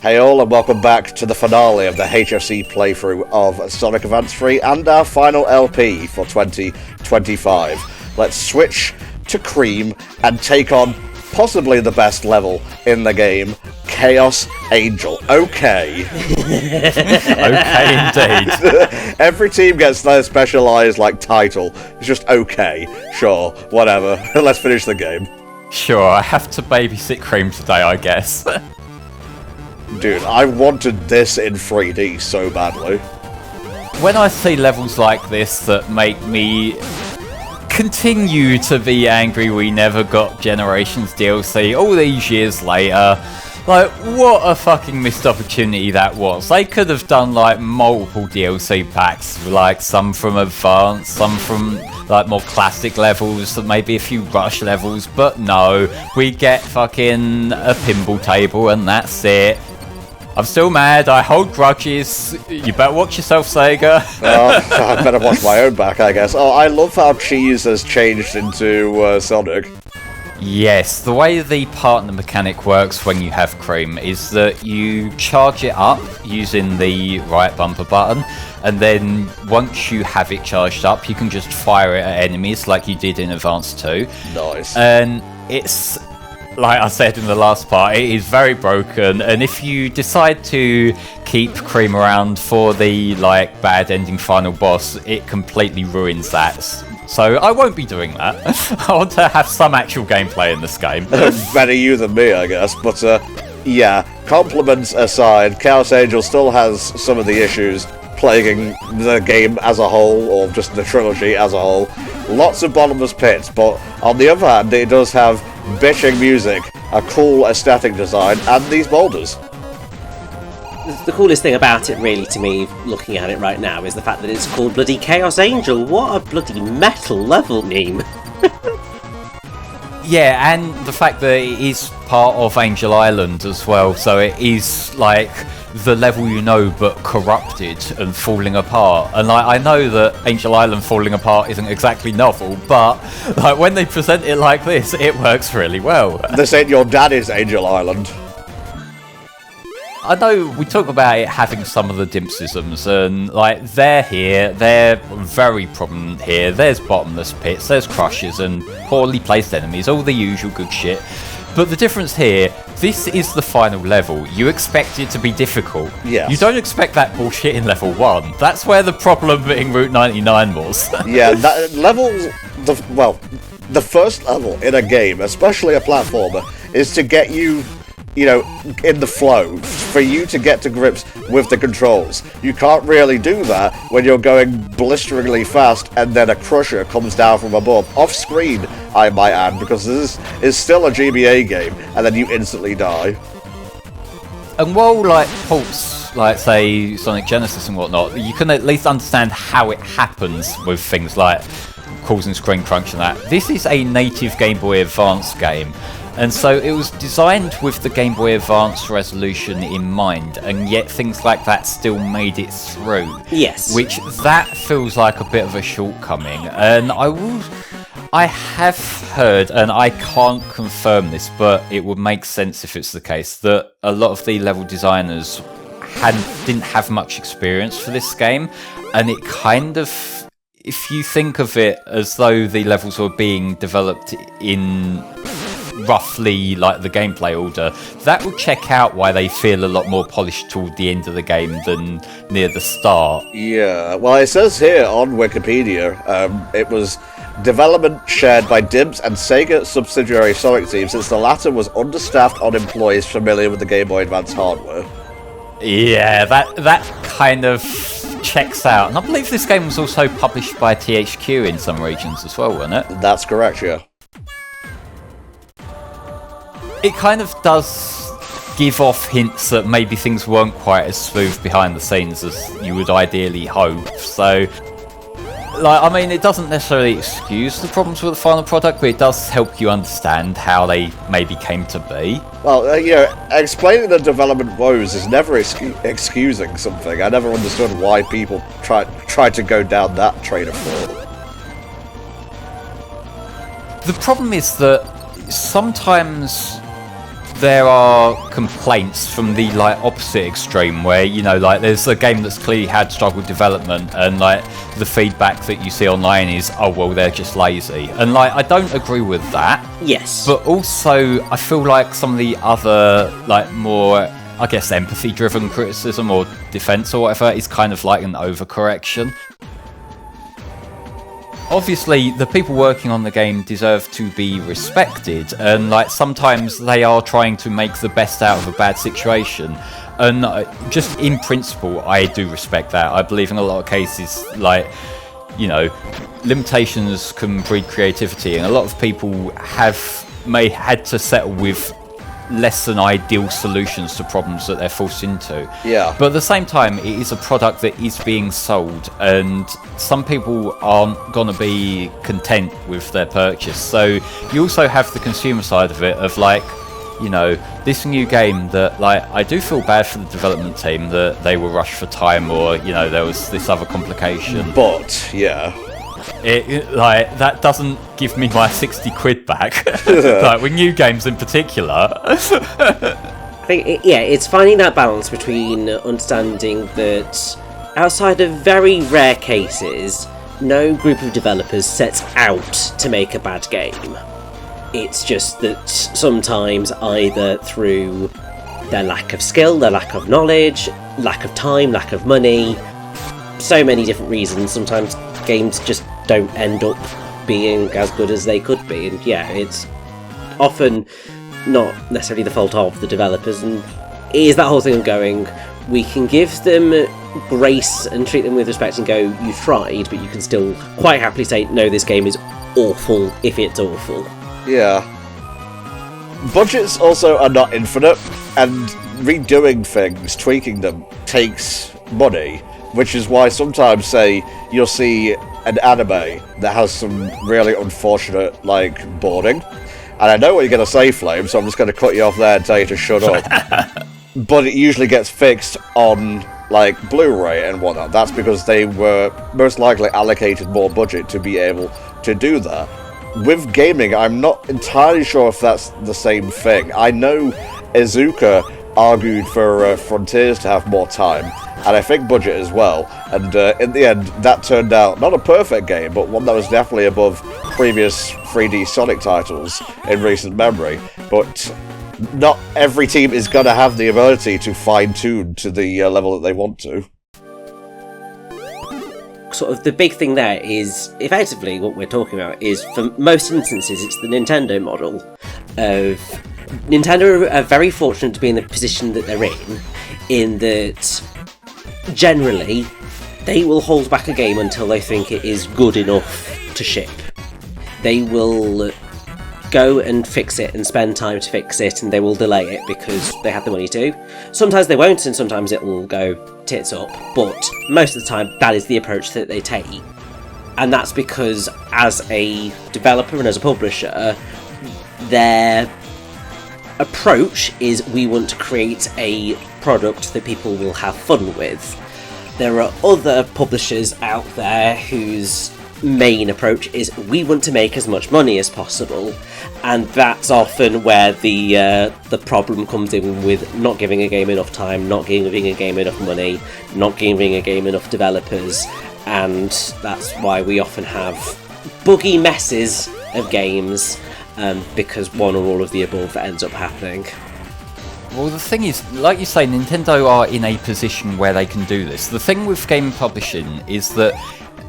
Hey all, and welcome back to the finale of the HFC playthrough of Sonic Advance 3 and our final LP for 2025. Let's switch to Cream and take on possibly the best level in the game, Chaos Angel. Okay. Okay, indeed. Every team gets their specialised, title. It's just okay. Sure, whatever. Let's finish the game. Sure, I have to babysit Cream today, I guess. Dude, I wanted this in 3D so badly. When I see levels like this that make me continue to be angry we never got Generations DLC all these years later, what a fucking missed opportunity that was. They could have done multiple DLC packs, some from Advanced, some from more classic levels, maybe a few Rush levels, but no, we get fucking a pinball table and that's it. I'm still mad, I hold grudges. You better watch yourself, Sega. Oh, I better watch my own back, I guess. Oh, I love how Cheese has changed into Sonic. Yes, the way the partner mechanic works when you have Cream is that you charge it up using the right bumper button, and then once you have it charged up, you can just fire it at enemies like you did in Advance 2. Nice. And it's... like I said in the last part, it is very broken, and if you decide to keep Cream around for the bad ending final boss, it completely ruins that. So I won't be doing that. I want to have some actual gameplay in this game. Better you than me, I guess. But yeah, compliments aside, Chaos Angel still has some of the issues plaguing the game as a whole, or just the trilogy as a whole. Lots of bottomless pits, but on the other hand, it does have bitching music, a cool aesthetic design, and these boulders. The coolest thing about it, really, to me, looking at it right now, is the fact that it's called bloody Chaos Angel. What a bloody metal level name. Yeah, and the fact that it is part of Angel Island as well, so it is the level you know, but corrupted and falling apart. And I know that Angel Island falling apart isn't exactly novel, but when they present it like this, it works really well. This ain't your daddy's Angel Island. I know we talk about it having some of the dimsisms, and they're here, they're very prominent here. There's bottomless pits, there's crushes and poorly placed enemies, all the usual good shit. But the difference here, this is the final level. You expect it to be difficult. Yes. You don't expect that bullshit in level 1. That's where the problem in Route 99 was. Yeah, that level, the first level in a game, especially a platformer, is to get you, in the flow, for you to get to grips with the controls. You can't really do that when you're going blisteringly fast and then a crusher comes down from above, off screen, I might add, because this is still a GBA game, and then you instantly die. And while ports, say Sonic Genesis and whatnot, you can at least understand how it happens with things like causing screen crunch and that. This is a native Game Boy Advance game. And so it was designed with the Game Boy Advance resolution in mind, and yet things like that still made it through. Yes. Which, that feels like a bit of a shortcoming. And I have heard, and I can't confirm this, but it would make sense if it's the case, that a lot of the level designers didn't have much experience for this game, and it kind of... if you think of it as though the levels were being developed in... roughly the gameplay order, that will check out why they feel a lot more polished toward the end of the game than near the start. Yeah, well, it says here on Wikipedia, it was development shared by DIBS and Sega subsidiary Sonic Team, since the latter was understaffed on employees familiar with the Game Boy Advance hardware. Yeah, that kind of checks out. And I believe this game was also published by THQ in some regions as well, wasn't it? That's correct, yeah. It kind of does give off hints that maybe things weren't quite as smooth behind the scenes as you would ideally hope. So, it doesn't necessarily excuse the problems with the final product, but it does help you understand how they maybe came to be. Well, explaining the development woes is never excusing something. I never understood why people try to go down that train of thought. The problem is that sometimes there are complaints from the like opposite extreme where, you know, like there's a game that's clearly had struggled development and like the feedback that you see online is, oh well, they're just lazy, and like I don't agree with that. Yes. But also I feel like some of the other like more, I guess, empathy driven criticism or defense or whatever is kind of like an overcorrection. Obviously, the people working on the game deserve to be respected, and like sometimes they are trying to make the best out of a bad situation. And just in principle, I do respect that. I believe in a lot of cases, like, you know, limitations can breed creativity, and a lot of people may had to settle with less than ideal solutions to problems that they're forced into. Yeah. But at the same time, it is a product that is being sold, and some people aren't going to be content with their purchase. So you also have the consumer side of it, of like, you know, this new game that, like, I do feel bad for the development team that they were rushed for time, or, you know, there was this other complication. But, yeah. Like, that doesn't give me my 60 quid back. Like, with new games in particular. I think, it's finding that balance between understanding that outside of very rare cases, no group of developers sets out to make a bad game. It's just that sometimes either through their lack of skill, their lack of knowledge, lack of time, lack of money, so many different reasons, sometimes games just don't end up being as good as they could be. And yeah, it's often not necessarily the fault of the developers, and it is that whole thing of going, we can give them grace and treat them with respect and go, you've tried, but you can still quite happily say, no, this game is awful if it's awful. Yeah. Budgets also are not infinite, and redoing things, tweaking them, takes money, which is why sometimes, say, you'll see an anime that has some really unfortunate, like, boarding. And I know what you're going to say, Flame, so I'm just going to cut you off there and tell you to shut up. But it usually gets fixed on, like, Blu-ray and whatnot. That's because they were most likely allocated more budget to be able to do that. With gaming, I'm not entirely sure if that's the same thing. I know Iizuka argued for Frontiers to have more time, and I think budget as well, and in the end that turned out not a perfect game, but one that was definitely above previous 3D Sonic titles in recent memory. But not every team is going to have the ability to fine-tune to the level that they want to. Sort of the big thing there is, effectively what we're talking about is, for most instances, it's the Nintendo model of Nintendo are very fortunate to be in the position that they're in that generally they will hold back a game until they think it is good enough to ship. They will go and fix it and spend time to fix it, and they will delay it because they have the money to. Sometimes they won't, and sometimes it will go tits up, but most of the time that is the approach that they take. And that's because as a developer and as a publisher, their approach is, we want to create a product that people will have fun with. There are other publishers out there whose main approach is, we want to make as much money as possible, and that's often where the problem comes in, with not giving a game enough time, not giving a game enough money, not giving a game enough developers, and that's why we often have buggy messes of games, because one or all of the above ends up happening. Well, the thing is, like you say, Nintendo are in a position where they can do this. The thing with game publishing is that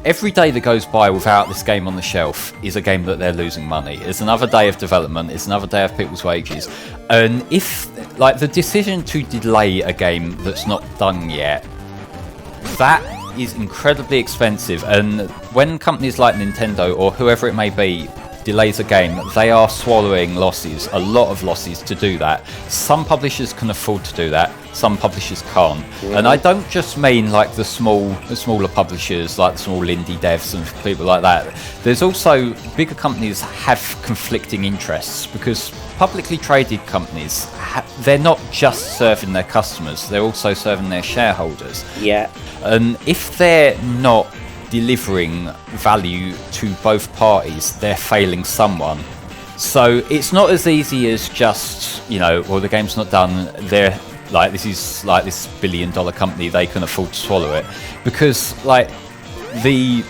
every day that goes by without this game on the shelf is a game that they're losing money. It's another day of development, it's another day of people's wages. And if, like, the decision to delay a game that's not done yet, that is incredibly expensive. And when companies like Nintendo, or whoever it may be, delays a game, they are swallowing losses, a lot of losses to do that. Some publishers can afford to do that, some publishers can't. Mm-hmm. And I don't just mean like the smaller publishers, like the small indie devs and people like that. There's also bigger companies have conflicting interests, because publicly traded companies, they're not just serving their customers, they're also serving their shareholders. Yeah. And if they're not delivering value to both parties, they're failing someone. So it's not as easy as just, well, the game's not done. They're like, this is like this billion-dollar company, they can afford to swallow it, because the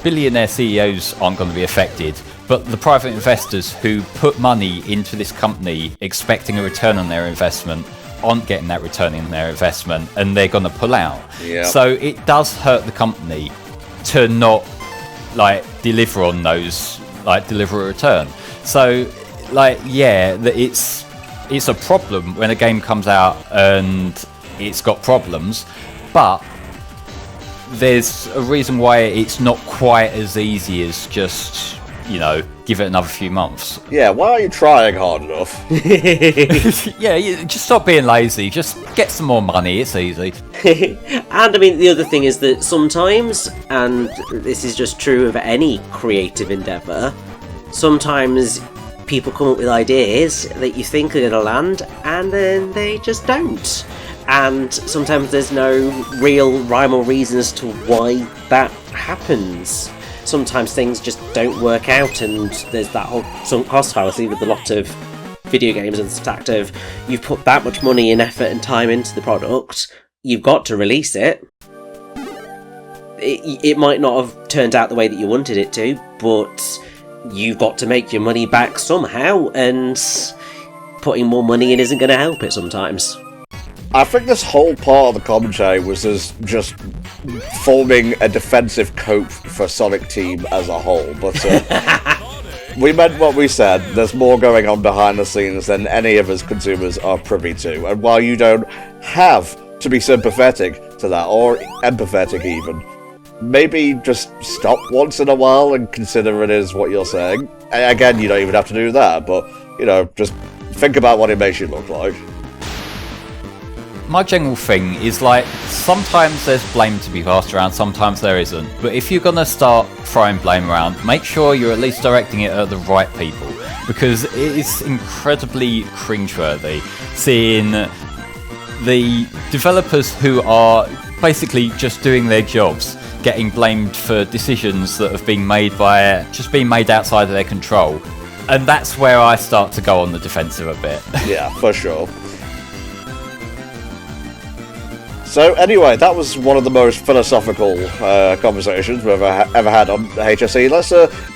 billionaire CEOs aren't going to be affected, but the private investors who put money into this company expecting a return on their investment aren't getting that return in their investment, and they're going to pull out. Yep. So it does hurt the company to not deliver on those, deliver a return. So it's a problem when a game comes out and it's got problems, but there's a reason why it's not quite as easy as just, give it another few months. Yeah, why are you trying hard enough? Yeah, just stop being lazy. Just get some more money. It's easy. And I mean, the other thing is that sometimes, and this is just true of any creative endeavour, sometimes people come up with ideas that you think are going to land, and then they just don't. And sometimes there's no real rhyme or reason as to why that happens. Sometimes things just don't work out, and there's that whole sunk cost fallacy with a lot of video games, and the fact of you've put that much money and effort and time into the product, you've got to release it. It might not have turned out the way that you wanted it to, but you've got to make your money back somehow, and putting more money in isn't going to help it sometimes. I think this whole part of the commentary was just forming a defensive cope for Sonic Team as a whole, but we meant what we said. There's more going on behind the scenes than any of us consumers are privy to, and while you don't have to be sympathetic to that, or empathetic even, maybe just stop once in a while and consider it is what you're saying. Again, you don't even have to do that, but, just think about what it makes you look like. My general thing is sometimes there's blame to be passed around, sometimes there isn't. But if you're gonna start throwing blame around, make sure you're at least directing it at the right people, because it is incredibly cringeworthy seeing the developers who are basically just doing their jobs getting blamed for decisions that have been made made outside of their control. And that's where I start to go on the defensive a bit. Yeah, for sure. So anyway, that was one of the most philosophical conversations we've ever had on HSE. Let's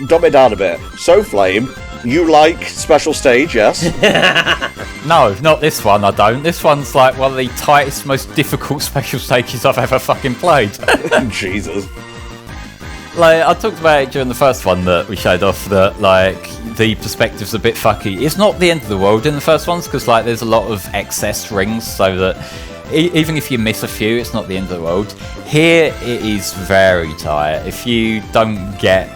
dumb it down a bit. So, Flame, you like Special Stage, yes? No, not this one, I don't. This one's one of the tightest, most difficult special stages I've ever fucking played. Jesus. I talked about it during the first one that we showed off, that the perspective's a bit fucky. It's not the end of the world in the first ones, because there's a lot of excess rings, so that even if you miss a few, it's not the end of the world. Here, it is very tight. If you don't get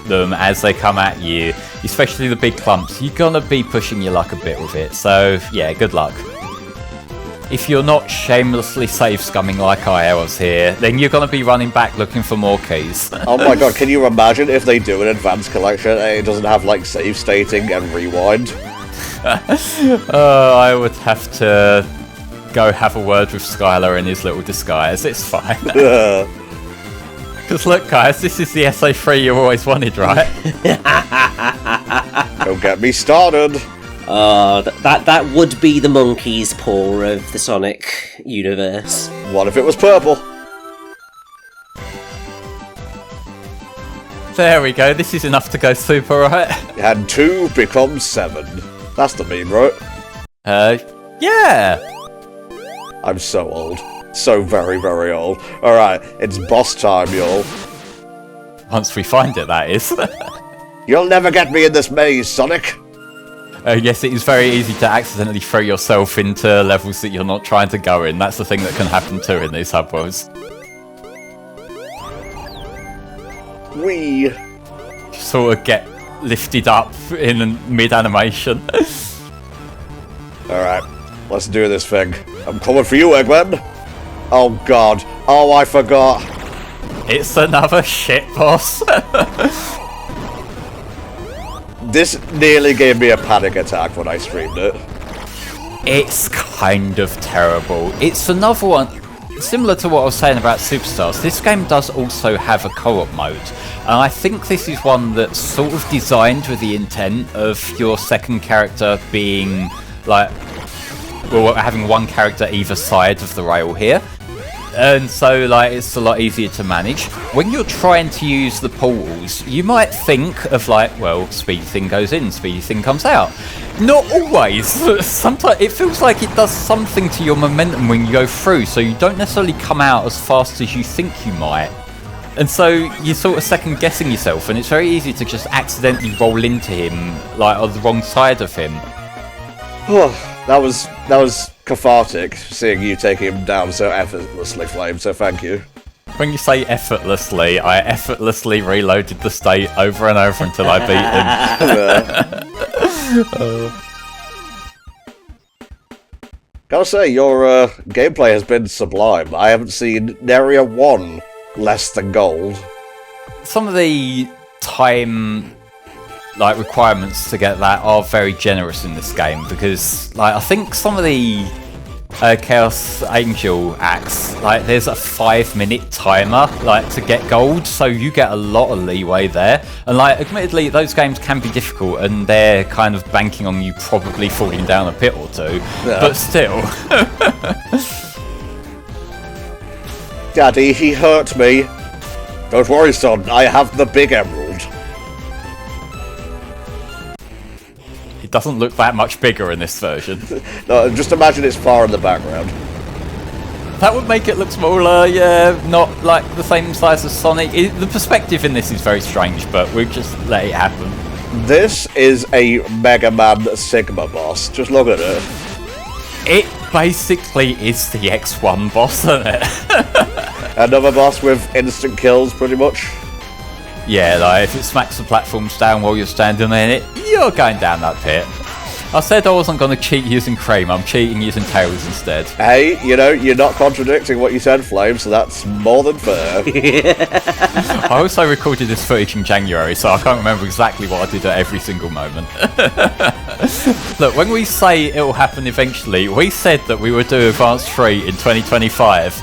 them as they come at you, especially the big clumps, you're gonna be pushing your luck a bit with it. So, yeah, good luck. If you're not shamelessly save scumming like I was here, then you're gonna be running back looking for more keys. Oh my god, can you imagine if they do an advanced collection and it doesn't have save stating and rewind? I would have to go have a word with Skylar in his little disguise. It's fine. Because look, guys, this is the SA3 you always wanted, right? Don't get me started. That would be the monkey's paw of the Sonic universe. What if it was purple? There we go. This is enough to go super, right? And 2 becomes 7. That's the meme, right? Yeah. I'm so old. So very, very old. Alright, it's boss time, y'all. Once we find it, that is. You'll never get me in this maze, Sonic! Yes, it is very easy to accidentally throw yourself into levels that you're not trying to go in. That's the thing that can happen too in these hub-worlds. We sort of get lifted up in mid-animation. Alright, let's do this thing. I'm coming for you, Eggman! Oh god. Oh, I forgot. It's another shit boss. This nearly gave me a panic attack when I streamed it. It's kind of terrible. It's another one, similar to what I was saying about Superstars. This game does also have a co-op mode. and I think this is one that's sort of designed with the intent of your second character being like, well, having one character either side of the rail here. And so, like, it's a lot easier to manage. When you're trying to use the portals, you might think of, like, well, speedy thing goes in, speedy thing comes out. Not always. Sometimes it feels like it does something to your momentum when you go through, so you don't necessarily come out as fast as you think you might. And so you're sort of second-guessing yourself, and it's very easy to just accidentally roll into him, like, on the wrong side of him. That was cathartic, seeing you taking him down so effortlessly, Flame, so thank you. When you say effortlessly, I effortlessly reloaded the state over and over until I beat him. Gotta say, your gameplay has been sublime. I haven't seen nary a one less than gold. Some of the time requirements to get that are very generous in this game, because I think some of the Chaos Angel acts, there's a 5-minute timer to get gold, so you get a lot of leeway there. And admittedly, those games can be difficult, and they're kind of banking on you probably falling down a pit or two. Yeah. But still. Daddy, he hurt me. Don't worry, son. I have the big emerald. It doesn't look that much bigger in this version. No, just imagine it's far in the background. That would make it look smaller, yeah, not the same size as Sonic. The perspective in this is very strange, but we'll just let it happen. This is a Mega Man Sigma boss. Just look at it. It basically is the X1 boss, isn't it? Another boss with instant kills, pretty much. Yeah, if it smacks the platforms down while you're standing in it, you're going down that pit. I said I wasn't going to cheat using Cream, I'm cheating using Tails instead. Hey, you're not contradicting what you said, Flame, so that's more than fair. I also recorded this footage in January, so I can't remember exactly what I did at every single moment. Look, when we say it'll happen eventually, we said that we would do Advanced 3 in 2025.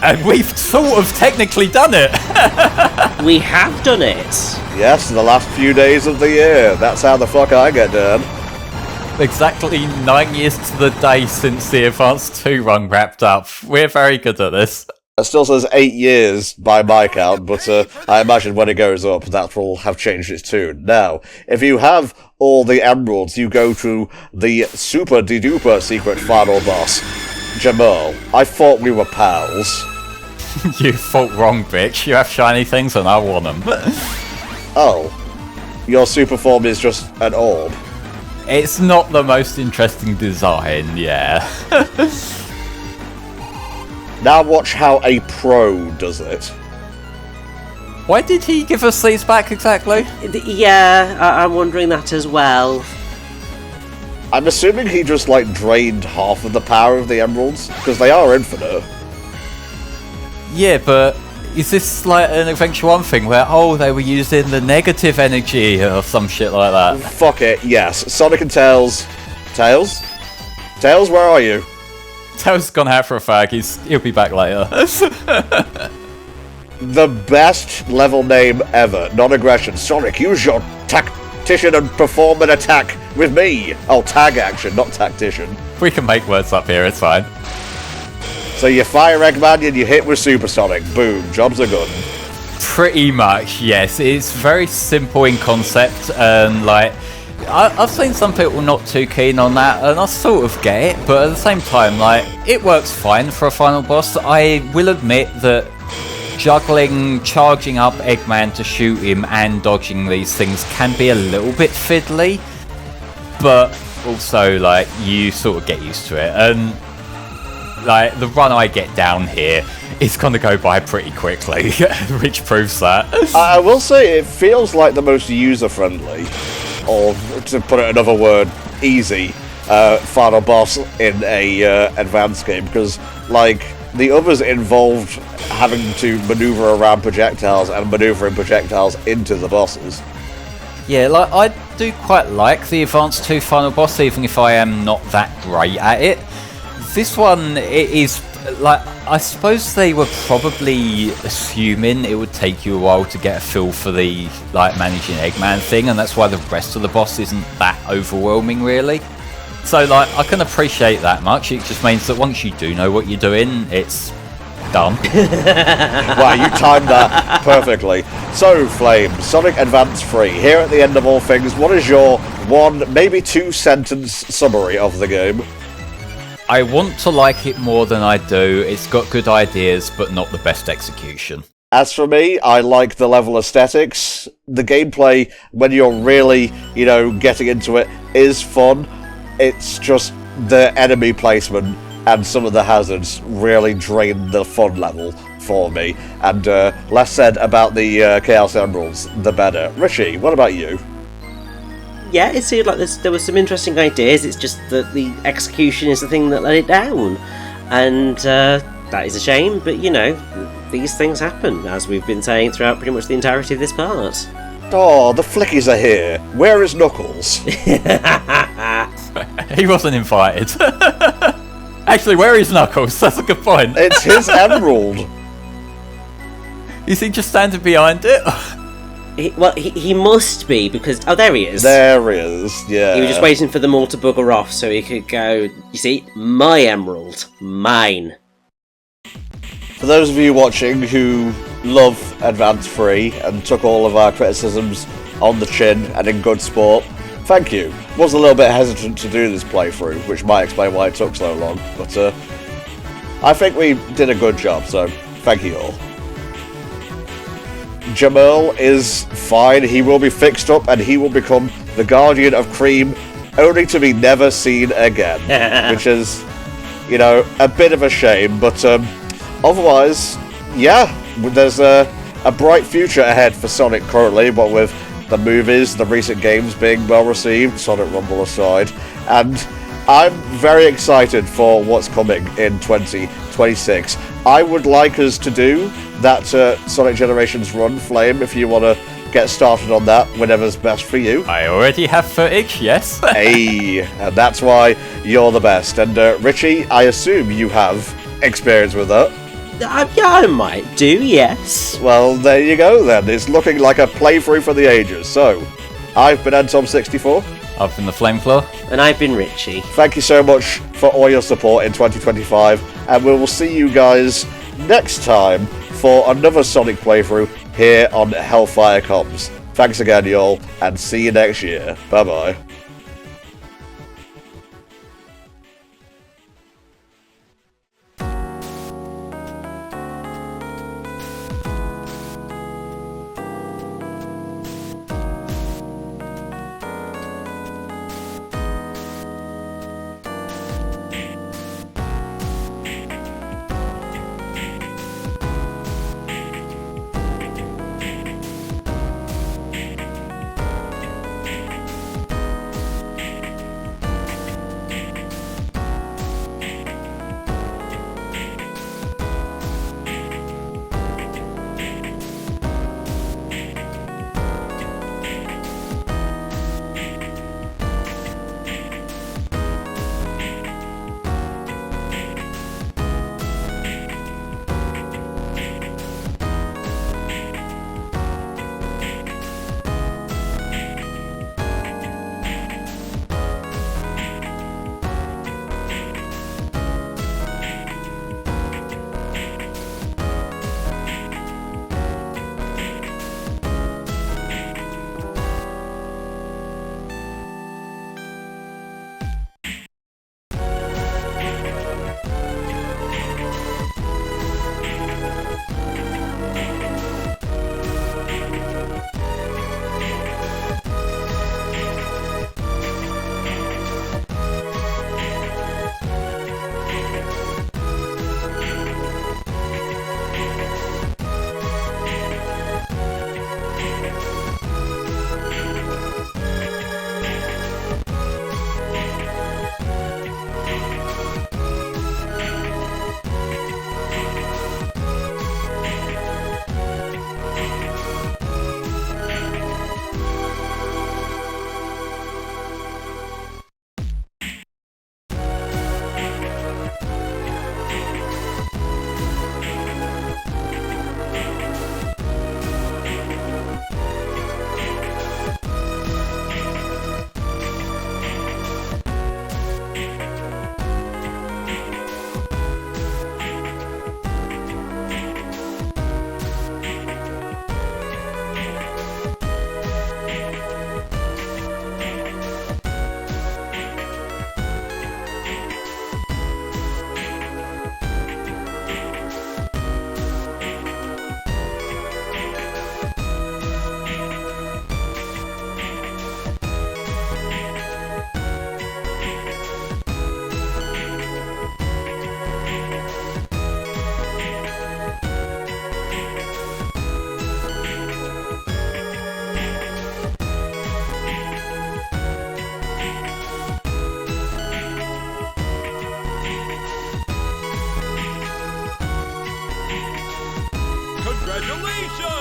And we've sort of technically done it! We have done it! Yes, the last few days of the year. That's how the fuck I get done. Exactly 9 years to the day since the Advanced 2 run wrapped up. We're very good at this. It still says 8 years by my count, but I imagine when it goes up, that will have changed its tune. Now, if you have all the emeralds, you go to the super-de-duper secret final boss, Jamal. I thought we were pals. You thought wrong, bitch. You have shiny things and I want them. Oh. Your super form is just an orb? It's not the most interesting design, yeah. Now watch how a pro does it. Why did he give us these back exactly? Yeah, I'm wondering that as well. I'm assuming he just, drained half of the power of the emeralds, because they are infinite. Yeah, but is this, an Adventure 1 thing where, they were using the negative energy or some shit like that? Fuck it, yes. Sonic and Tails. Tails? Tails, where are you? Tails has gone out for a fag, he'll be back later. The best level name ever. Nonaggression. Sonic, use your tactician and perform an attack with me. Oh, tag action, not tactician. We can make words up here, it's fine. So you fire Eggman and you hit with Supersonic. Boom, jobs are good. Pretty much, yes. It's very simple in concept, and I've seen some people not too keen on that, and I sort of get it, but at the same time, it works fine for a final boss. I will admit that juggling, charging up Eggman to shoot him, and dodging these things can be a little bit fiddly, but also, you sort of get used to it, and the run I get down here is going to go by pretty quickly, which proves that. I will say it feels like the most user-friendly, or to put it another word, easy, final boss in a advanced game, because, the others involved having to maneuver around projectiles and maneuvering projectiles into the bosses. Yeah, I do quite like the Advanced 2 final boss, even if I am not that great at it. This one, it is like, I suppose they were probably assuming it would take you a while to get a feel for the, like, managing Eggman thing, and that's why the rest of the boss isn't that overwhelming, really. So, like, I can appreciate that much. It just means that once you do know what you're doing, it's done. Wow, you timed that perfectly. So, Flame, Sonic Advance 3, here at the end of all things, what is your one, maybe two-sentence summary of the game? I want to like it more than I do. It's got good ideas, but not the best execution. As for me, I like the level aesthetics. The gameplay, when you're really, getting into it, is fun. It's just the enemy placement and some of the hazards really drain the fun level for me. And less said about the Chaos Emeralds, the better. Richie, what about you? Yeah, it seemed like there were some interesting ideas, it's just that the execution is the thing that let it down. And that is a shame, but these things happen, as we've been saying throughout pretty much the entirety of this part. Oh, the flickies are here. Where is Knuckles? He wasn't invited. Actually, where is Knuckles? That's a good point. It's his emerald. Is he just standing behind it? He must be, because... Oh, there he is. There he is, yeah. He was just waiting for them all to bugger off so he could go, you see, my emerald. Mine. For those of you watching who love Advance 3 and took all of our criticisms on the chin and in good sport, thank you. Was a little bit hesitant to do this playthrough, which might explain why it took so long, but I think we did a good job, so thank you all. Jamal is fine, he will be fixed up and he will become the Guardian of Cream, only to be never seen again. Which is, a bit of a shame, but otherwise, yeah, there's a bright future ahead for Sonic currently, but with the movies, the recent games being well received, Sonic Rumble aside, and I'm very excited for what's coming in 2026. I would like us to do that Sonic Generations run, Flame, if you want to get started on that whenever's best for you. I already have footage, yes. Hey, and that's why you're the best. And Richie, I assume you have experience with that. Yeah, I might do, yes. Well, there you go then. It's looking like a playthrough for the ages. So, I've been Antom64. I've been the Flameclaw. And I've been Richie. Thank you so much for all your support in 2025, and we will see you guys next time for another Sonic playthrough here on HellfireComms. Thanks again, y'all, and see you next year. Bye-bye. Congratulations!